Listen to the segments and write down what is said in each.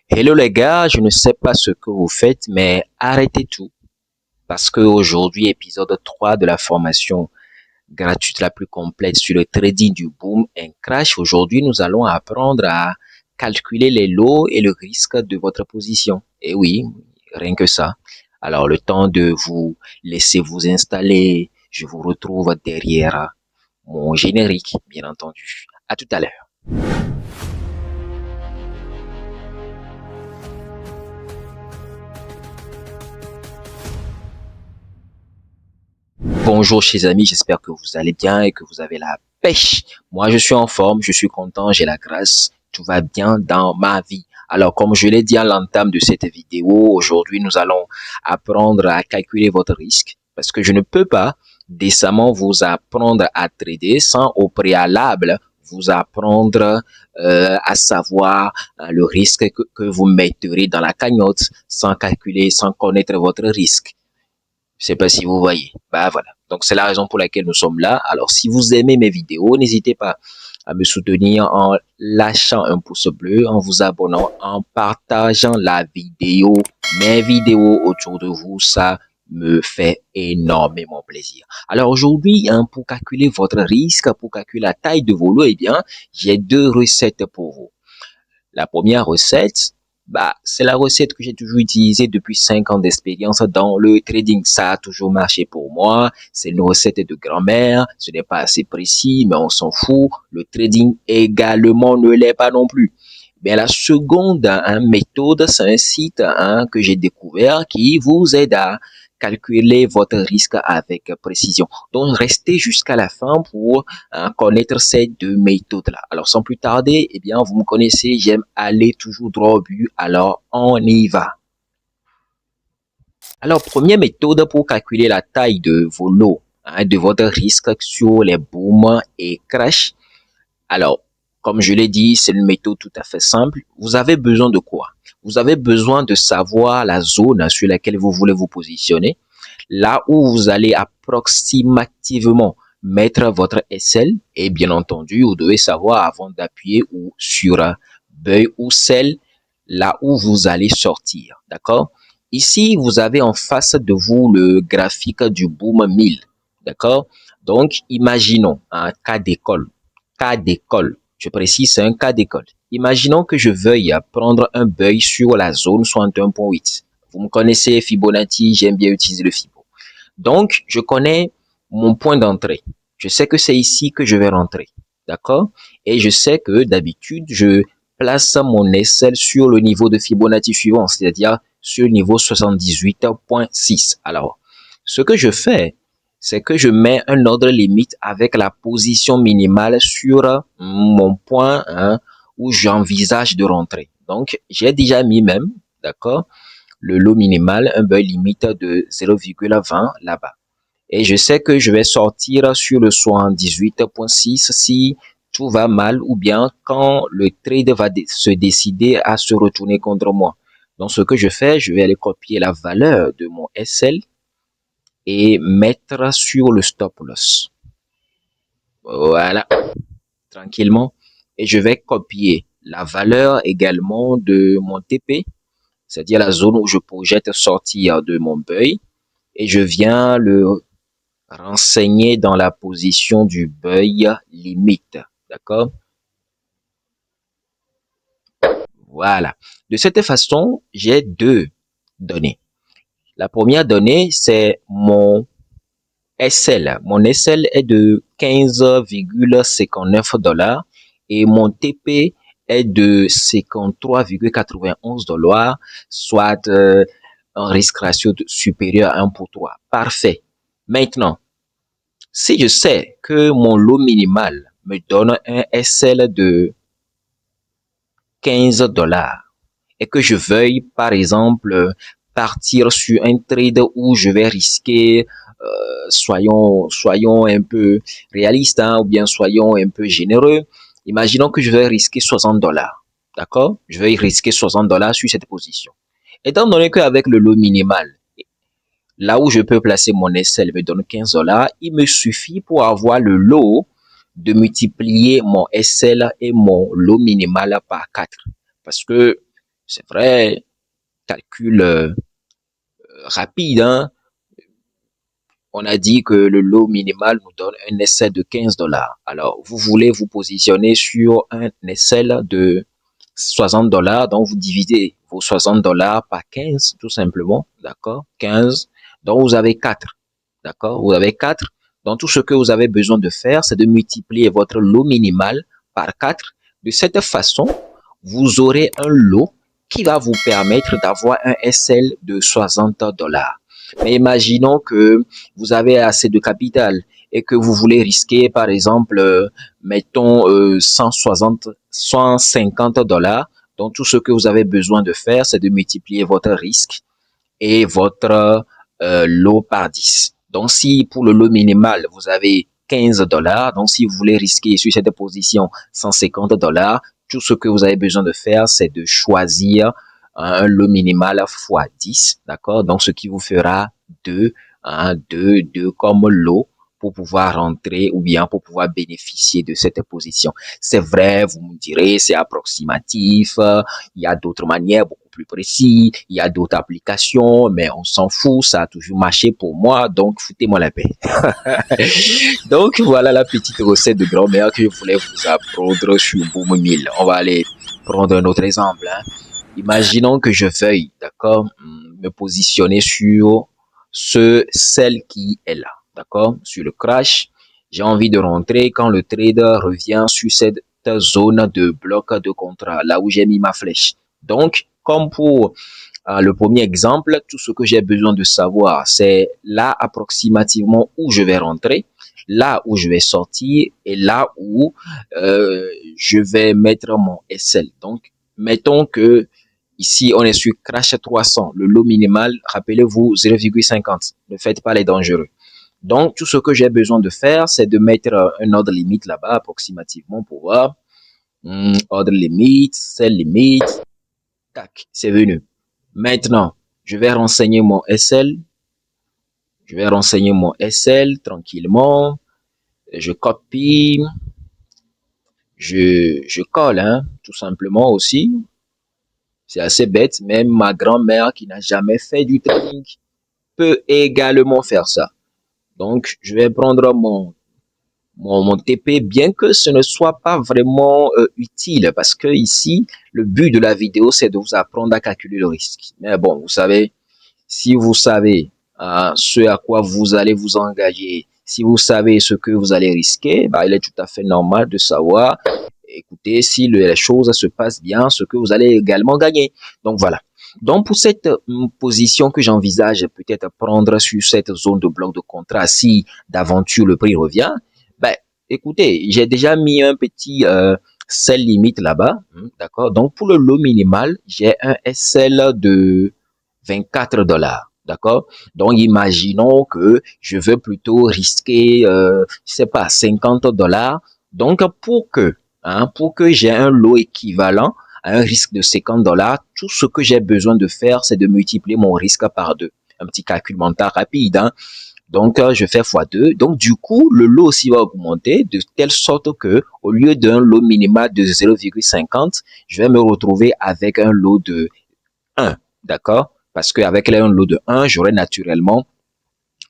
Hello les gars, je ne sais pas ce que vous faites, mais arrêtez tout parce que aujourd'hui, épisode 3 de la formation gratuite la plus complète sur le trading du boom and crash. Aujourd'hui, nous allons apprendre à calculer les lots et le risque de votre position. Et oui, rien que ça. Alors, le temps de vous laisser vous installer, je vous retrouve derrière mon générique, bien entendu. À tout à l'heure. Bonjour chers amis, j'espère que vous allez bien et que vous avez la pêche. Moi, je suis en forme, je suis content, j'ai la grâce, tout va bien dans ma vie. Alors, comme je l'ai dit à l'entame de cette vidéo, aujourd'hui, nous allons apprendre à calculer votre risque parce que je ne peux pas décemment vous apprendre à trader sans au préalable vous apprendre à savoir le risque que vous mettrez dans la cagnotte sans calculer, sans connaître votre risque. Je sais pas si vous voyez. Bah voilà. Donc c'est la raison pour laquelle nous sommes là. Alors si vous aimez mes vidéos, n'hésitez pas à me soutenir en lâchant un pouce bleu, en vous abonnant, en partageant la vidéo, mes vidéos autour de vous. Ça me fait énormément plaisir. Alors aujourd'hui, pour calculer votre risque, pour calculer la taille de vos lots, eh bien, j'ai deux recettes pour vous. La première recette, c'est la recette que j'ai toujours utilisée depuis 5 ans d'expérience dans le trading. Ça a toujours marché pour moi. C'est une recette de grand-mère. Ce n'est pas assez précis, mais on s'en fout. Le trading également ne l'est pas non plus. Mais la seconde méthode, c'est un site que j'ai découvert qui vous aide à calculer votre risque avec précision. Donc, restez jusqu'à la fin pour connaître ces deux méthodes-là. Alors, sans plus tarder, eh bien, vous me connaissez, j'aime aller toujours droit au but. Alors, on y va. Alors, première méthode pour calculer la taille de vos lots, de votre risque sur les booms et crash. Alors, comme je l'ai dit, c'est une méthode tout à fait simple. Vous avez besoin de quoi? Vous avez besoin de savoir la zone sur laquelle vous voulez vous positionner, là où vous allez approximativement mettre votre SL, et bien entendu, vous devez savoir avant d'appuyer sur buy ou sell, là où vous allez sortir, d'accord? Ici, vous avez en face de vous le graphique du boom 1000, d'accord? Donc, imaginons un cas d'école. Je précise, c'est un cas d'école. Imaginons que je veuille prendre un buy sur la zone 61.8. Vous me connaissez, Fibonacci, j'aime bien utiliser le Fibo. Donc, je connais mon point d'entrée. Je sais que c'est ici que je vais rentrer. D'accord? Et je sais que d'habitude, je place mon SL sur le niveau de Fibonacci suivant, c'est-à-dire sur le niveau 78.6. Alors, ce que je fais, c'est que je mets un ordre limite avec la position minimale sur mon point où j'envisage de rentrer. Donc, j'ai déjà mis même, d'accord, le lot minimal, un buy limite de 0,20 là-bas. Et je sais que je vais sortir sur le 78.6 si tout va mal ou bien quand le trade va se décider à se retourner contre moi. Donc, ce que je fais, je vais aller copier la valeur de mon SL et mettre sur le stop loss. Voilà, tranquillement. Et je vais copier la valeur également de mon TP, c'est-à-dire la zone où je projette sortir de mon buy. Et je viens le renseigner dans la position du buy limite. D'accord? Voilà. De cette façon, j'ai deux données. La première donnée, c'est mon SL. Mon SL est de 15,59 $ et mon TP est de 53,91 $, soit un risque ratio supérieur à 1 pour 3. Parfait. Maintenant, si je sais que mon lot minimal me donne un SL de 15 $ et que je veuille, par exemple, partir sur un trade où je vais risquer, soyons un peu réalistes, ou bien soyons un peu généreux. Imaginons que je vais risquer 60 $. D'accord? Je vais risquer 60 $ sur cette position. Étant donné qu'avec le lot minimal, là où je peux placer mon SL me donne 15 $, il me suffit pour avoir le lot de multiplier mon SL et mon lot minimal par 4. Parce que C'est vrai, calcul rapide, hein. On a dit que le lot minimal nous donne un SL de 15 dollars. Alors, vous voulez vous positionner sur un SL de 60 dollars, donc vous divisez vos 60 dollars par 15, tout simplement, d'accord? 15, donc vous avez 4, d'accord? Vous avez 4. Donc, tout ce que vous avez besoin de faire, c'est de multiplier votre lot minimal par 4. De cette façon, vous aurez un lot qui va vous permettre d'avoir un SL de 60 dollars. Mais imaginons que vous avez assez de capital et que vous voulez risquer, par exemple, mettons 160, 150 dollars. Donc, tout ce que vous avez besoin de faire, c'est de multiplier votre risque et votre lot par 10. Donc, si pour le lot minimal, vous avez 15 dollars, donc si vous voulez risquer sur cette position 150 dollars, tout ce que vous avez besoin de faire, c'est de choisir un lot minimal fois 10, d'accord? Donc, ce qui vous fera 2, 2 comme lot pour pouvoir rentrer ou bien pour pouvoir bénéficier de cette position. C'est vrai, vous me direz, c'est approximatif, il y a d'autres manières beaucoup plus précises, il y a d'autres applications, mais on s'en fout, ça a toujours marché pour moi, donc foutez-moi la paix. Donc voilà la petite recette de grand-mère que je voulais vous apprendre sur Boom 1000. On va aller prendre un autre exemple, hein. Imaginons que je veuille, d'accord, me positionner sur celle qui est là, d'accord, sur le crash. J'ai envie de rentrer quand le trader revient sur cette zone de bloc de contrat, là où j'ai mis ma flèche. Donc, comme pour le premier exemple, tout ce que j'ai besoin de savoir, c'est là approximativement où je vais rentrer, là où je vais sortir et là où je vais mettre mon SL. Donc, mettons que ici, on est sur Crash 300, le lot minimal, rappelez-vous, 0,50. Ne faites pas les dangereux. Donc, tout ce que j'ai besoin de faire, c'est de mettre un ordre limite là-bas, approximativement, pour voir. Ordre limite, cell limite, tac, c'est venu. Maintenant, je vais renseigner mon SL. Je vais renseigner mon SL tranquillement. Je copie, je colle, hein, tout simplement aussi. C'est assez bête. Même ma grand-mère qui n'a jamais fait du trading peut également faire ça. Donc, je vais prendre mon TP, bien que ce ne soit pas vraiment utile, parce que ici, le but de la vidéo, c'est de vous apprendre à calculer le risque. Mais bon, vous savez, si vous savez ce à quoi vous allez vous engager, si vous savez ce que vous allez risquer, bah, il est tout à fait normal de savoir, écoutez, si les choses se passent bien, ce que vous allez également gagner. Donc voilà. Donc pour cette position que j'envisage peut-être prendre sur cette zone de bloc de contrat, si d'aventure le prix revient, ben, écoutez, j'ai déjà mis un petit sell limite là-bas, d'accord. Donc pour le lot minimal, j'ai un SL de 24 dollars. D'accord? Donc, imaginons que je veux plutôt risquer, je sais pas, 50 dollars. Donc, pour que j'ai un lot équivalent à un risque de 50 dollars, tout ce que j'ai besoin de faire, c'est de multiplier mon risque par 2. Un petit calcul mental rapide, hein. Donc, je fais x2. Donc, du coup, le lot aussi va augmenter de telle sorte que, au lieu d'un lot minimal de 0,50, je vais me retrouver avec un lot de 1, d'accord? Parce qu'avec un lot de 1, j'aurai naturellement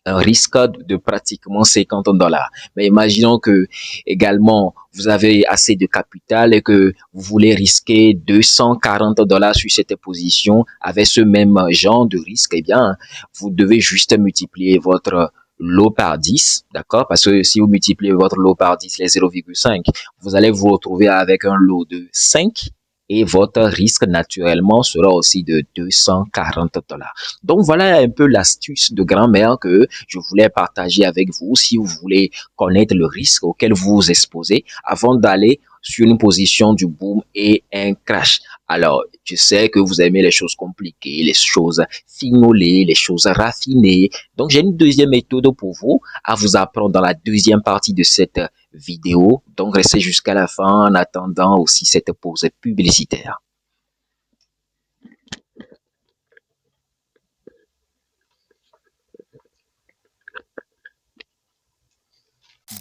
un risque de pratiquement 50 dollars. Mais imaginons que également vous avez assez de capital et que vous voulez risquer 240 dollars sur cette position avec ce même genre de risque, eh bien, vous devez juste multiplier votre lot par 10, d'accord? Parce que si vous multipliez votre lot par 10, les 0,5, vous allez vous retrouver avec un lot de 5 et votre risque naturellement sera aussi de 240 dollars. Donc voilà un peu l'astuce de grand-mère que je voulais partager avec vous si vous voulez connaître le risque auquel vous vous exposez avant d'aller sur une position du boom et un crash. Alors, je sais que vous aimez les choses compliquées, les choses fignolées, les choses raffinées. Donc, j'ai une deuxième méthode pour vous à vous apprendre dans la deuxième partie de cette vidéo. Donc, restez jusqu'à la fin en attendant aussi cette pause publicitaire.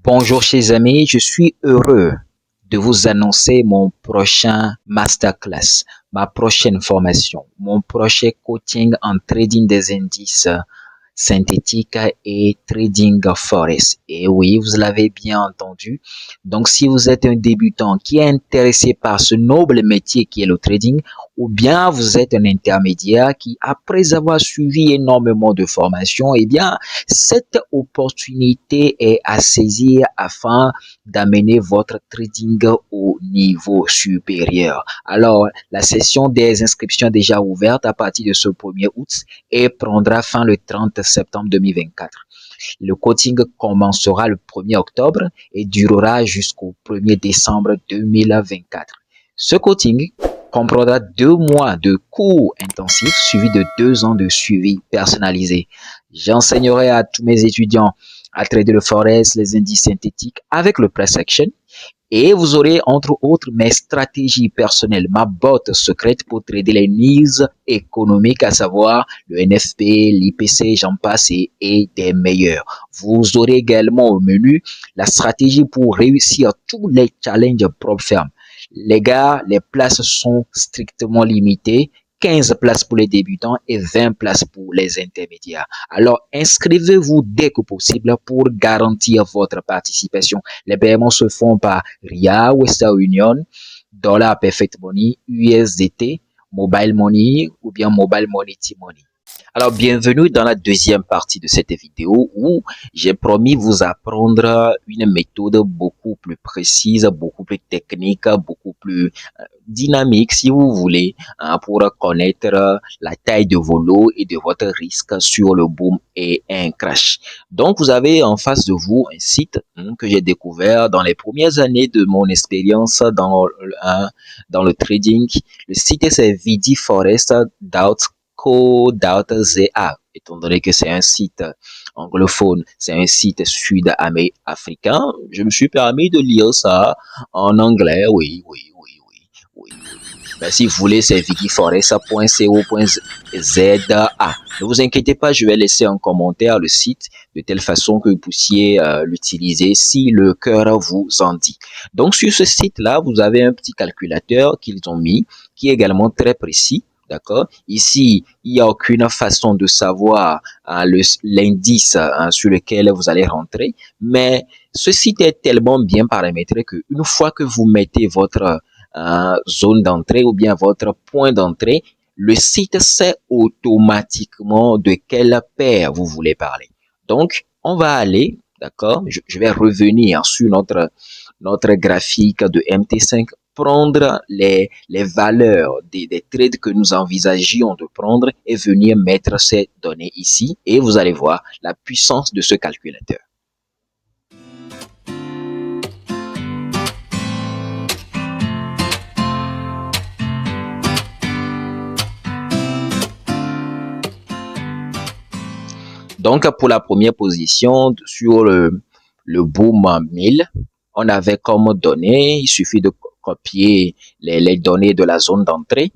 Bonjour chers amis, je suis heureux de vous annoncer mon prochain masterclass. ma prochaine formation, mon prochain coaching en trading des indices synthétiques et trading forex. Et oui, vous l'avez bien entendu. Donc, si vous êtes un débutant qui est intéressé par ce noble métier qui est le trading, ou bien vous êtes un intermédiaire qui, après avoir suivi énormément de formations, eh bien, cette opportunité est à saisir afin d'amener votre trading au niveau supérieur. Alors, la session des inscriptions est déjà ouverte à partir de ce 1er août et prendra fin le 30 septembre 2024. Le coaching commencera le 1er octobre et durera jusqu'au 1er décembre 2024. Ce coaching comprendra 2 mois de cours intensifs suivis de 2 ans de suivi personnalisé. J'enseignerai à tous mes étudiants à trader le forex, les indices synthétiques avec le price action et vous aurez entre autres mes stratégies personnelles, ma botte secrète pour trader les news économiques, à savoir le NFP, l'IPC, j'en passe et des meilleurs. Vous aurez également au menu la stratégie pour réussir tous les challenges propres fermes. Les gars, les places sont strictement limitées. 15 places pour les débutants et 20 places pour les intermédiaires. Alors, inscrivez-vous dès que possible pour garantir votre participation. Les paiements se font par RIA, Western Union, Dollar Perfect Money, USDT, Mobile Money ou bien Mobile Money T-Money. Alors, bienvenue dans la deuxième partie de cette vidéo où j'ai promis vous apprendre une méthode beaucoup plus précise, beaucoup plus technique, beaucoup plus dynamique, si vous voulez, pour connaître la taille de vos lots et de votre risque sur le boom et un crash. Donc, vous avez en face de vous un site que j'ai découvert dans les premières années de mon expérience dans le trading. Le site, c'est vdforest.co.za. Étant donné que c'est un site anglophone, c'est un site sud-africain, je me suis permis de lire ça en anglais, oui. Ben, si vous voulez, c'est vdforest.co.za. Ne vous inquiétez pas, je vais laisser en commentaire le site de telle façon que vous puissiez l'utiliser si le cœur vous en dit. Donc, sur ce site-là, vous avez un petit calculateur qu'ils ont mis, qui est également très précis. D'accord. Ici, il n'y a aucune façon de savoir l'indice sur lequel vous allez rentrer, mais ce site est tellement bien paramétré que une fois que vous mettez votre zone d'entrée ou bien votre point d'entrée, le site sait automatiquement de quelle paire vous voulez parler. Donc, on va aller, d'accord, je vais revenir sur notre graphique de MT5, prendre les valeurs des trades que nous envisagions de prendre et venir mettre ces données ici et vous allez voir la puissance de ce calculateur. Donc, pour la première position sur le boom 1000, on avait comme données, il suffit de copier les données de la zone d'entrée.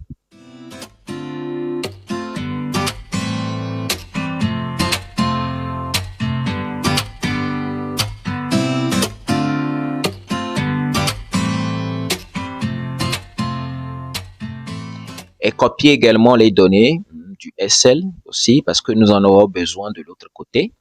Et copier également les données du SL aussi, parce que nous en aurons besoin de l'autre côté.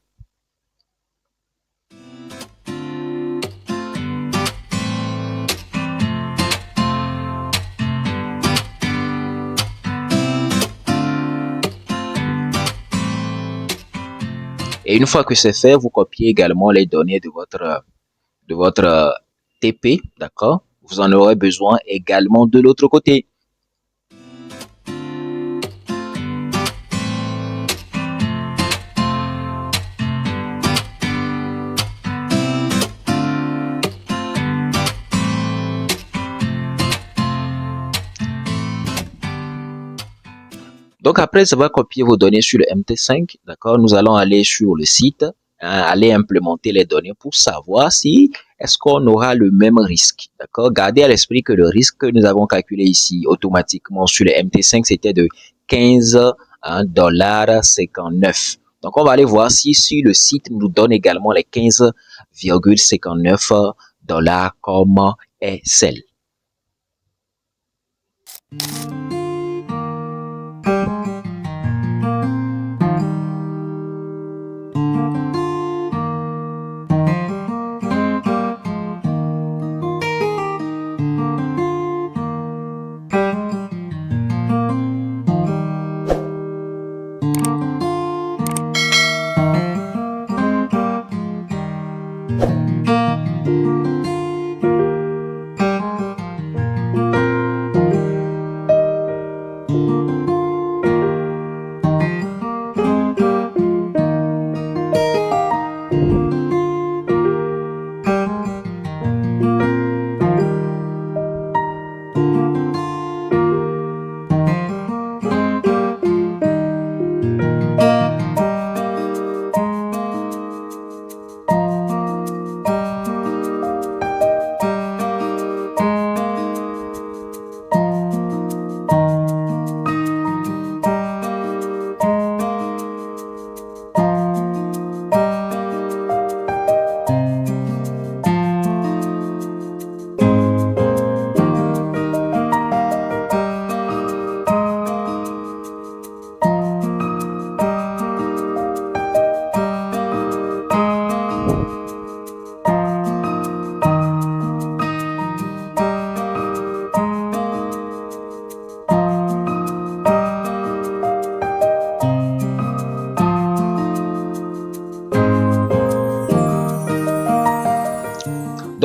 Et une fois que c'est fait, vous copiez également les données de votre TP, d'accord? Vous en aurez besoin également de l'autre côté. Donc, après avoir copié vos données sur le MT5, d'accord, nous allons aller sur le site, aller implémenter les données pour savoir si est-ce qu'on aura le même risque, d'accord. Gardez à l'esprit que le risque que nous avons calculé ici automatiquement sur le MT5, c'était de 15,59 $. Donc, on va aller voir si le site nous donne également les 15,59 $ comme SL.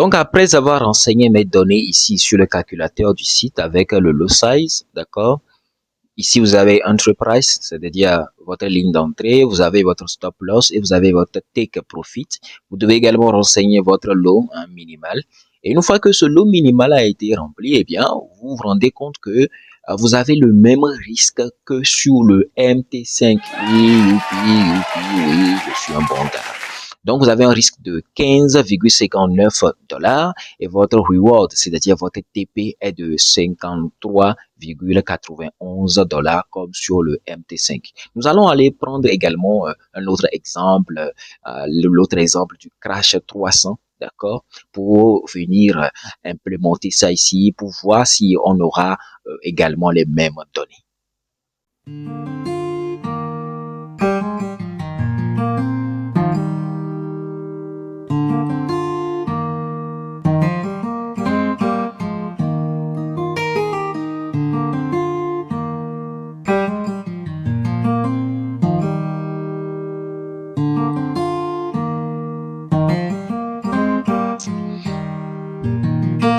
Donc, après avoir renseigné mes données ici sur le calculateur du site avec le lot size, d'accord? Ici, vous avez Enterprise, c'est-à-dire votre ligne d'entrée, vous avez votre stop loss et vous avez votre take profit. Vous devez également renseigner votre lot minimal. Et une fois que ce lot minimal a été rempli, eh bien, vous vous rendez compte que vous avez le même risque que sur le MT5. Oui, oui, je suis un bon gars. Donc, vous avez un risque de 15,59 $ et votre reward, c'est-à-dire votre TP, est de 53,91 $ comme sur le MT5. Nous allons aller prendre également un autre exemple, l'autre exemple du Crash 300, d'accord, pour venir implémenter ça ici, pour voir si on aura également les mêmes données.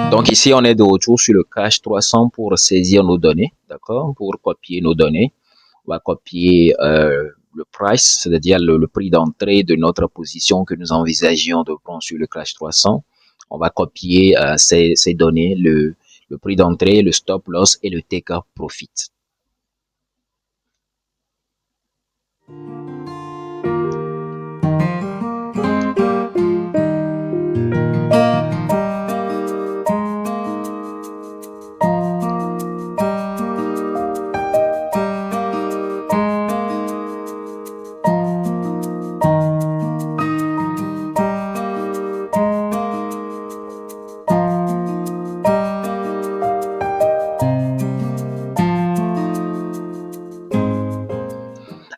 Donc ici, on est de retour sur le Crash 300 pour saisir nos données, d'accord, pour copier nos données. On va copier le price, c'est-à-dire le prix d'entrée de notre position que nous envisagions de prendre sur le Crash 300. On va copier ces données, le prix d'entrée, le stop loss et le take profit.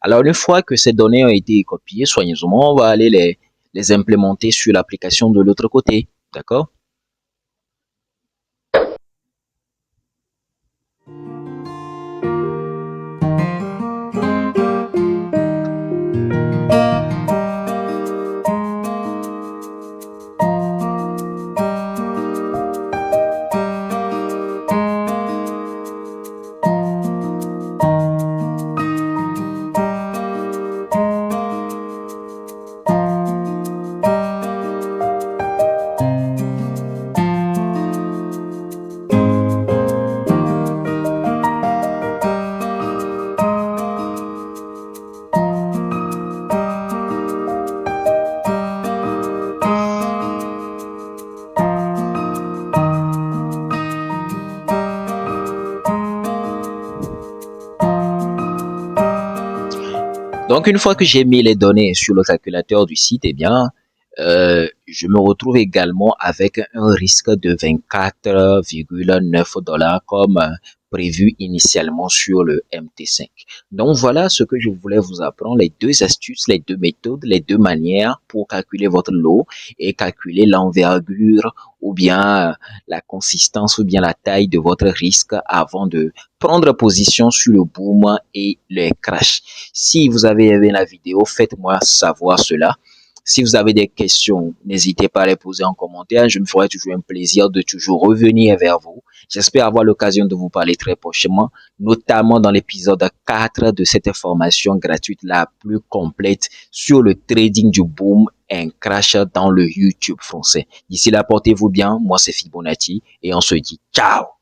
Alors, une fois que ces données ont été copiées soigneusement, on va aller les implémenter sur l'application de l'autre côté. D'accord? Donc, une fois que j'ai mis les données sur le calculateur du site, eh bien, je me retrouve également avec un risque de 24,9 $ comme prévu initialement sur le MT5. Donc, voilà ce que je voulais vous apprendre, les deux astuces, les deux méthodes, les deux manières pour calculer votre lot et calculer l'envergure ou bien la consistance ou bien la taille de votre risque avant de prendre position sur le boom et les crash. Si vous avez aimé la vidéo, faites-moi savoir cela. Si vous avez des questions, n'hésitez pas à les poser en commentaire. Je me ferai toujours un plaisir de toujours revenir vers vous. J'espère avoir l'occasion de vous parler très prochainement, notamment dans l'épisode 4 de cette formation gratuite la plus complète sur le trading du boom et un crash dans le YouTube français. D'ici là, portez-vous bien. Moi, c'est Fibonacci et on se dit ciao!